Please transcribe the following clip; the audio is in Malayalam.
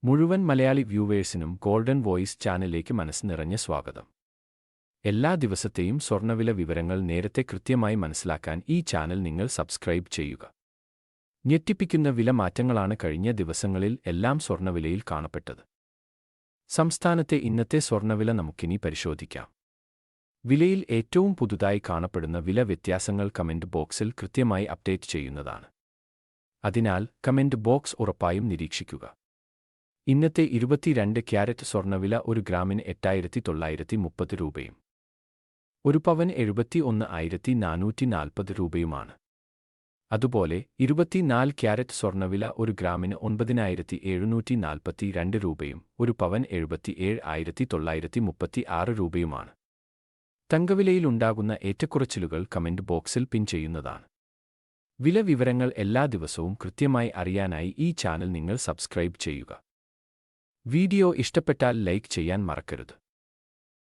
മുഴുവൻ മലയാളി വ്യൂവേഴ്സിനും ഗോൾഡൻ വോയിസ് ചാനലിലേക്ക് മനസ്സ് നിറഞ്ഞ സ്വാഗതം. എല്ലാ ദിവസത്തെയും സ്വർണ്ണവില വിവരങ്ങൾ നേരത്തെ കൃത്യമായി മനസ്സിലാക്കാൻ ഈ ചാനൽ നിങ്ങൾ സബ്സ്ക്രൈബ് ചെയ്യുക. ഞെട്ടിപ്പിക്കുന്ന വില മാറ്റങ്ങളാണ് കഴിഞ്ഞ ദിവസങ്ങളിൽ എല്ലാം സ്വർണ്ണവിലയിൽ കാണപ്പെട്ടത്. സംസ്ഥാനത്തെ ഇന്നത്തെ സ്വർണ്ണവില നമുക്കിനി പരിശോധിക്കാം. വിലയിൽ ഏറ്റവും പുതുതായി കാണപ്പെടുന്ന വില വ്യത്യാസങ്ങൾ കമന്റ് ബോക്സിൽ കൃത്യമായി അപ്ഡേറ്റ് ചെയ്യുന്നതാണ്. അതിനാൽ കമന്റ് ബോക്സ് ഉറപ്പായും നിരീക്ഷിക്കുക. ഇന്നത്തെ 22 ക്യാരറ്റ് സ്വർണ്ണവില ഒരു ഗ്രാമിന് 8,930 രൂപയും ഒരു പവൻ 71,440 രൂപയുമാണ്. അതുപോലെ 24 ക്യാരറ്റ് സ്വർണ്ണവില ഒരു ഗ്രാമിന് 9,742 രൂപയും ഒരു പവൻ 77,936 രൂപയുമാണ്. തങ്കവിലയിലുണ്ടാകുന്ന ഏറ്റക്കുറച്ചിലുകൾ കമന്റ് ബോക്സിൽ പിൻ ചെയ്യുന്നതാണ്. വില വിവരങ്ങൾ എല്ലാ ദിവസവും കൃത്യമായി അറിയാനായി ഈ ചാനൽ നിങ്ങൾ സബ്സ്ക്രൈബ് ചെയ്യുക. വീഡിയോ ഇഷ്ടപ്പെട്ടാൽ ലൈക്ക് ചെയ്യാൻ മറക്കരുത്.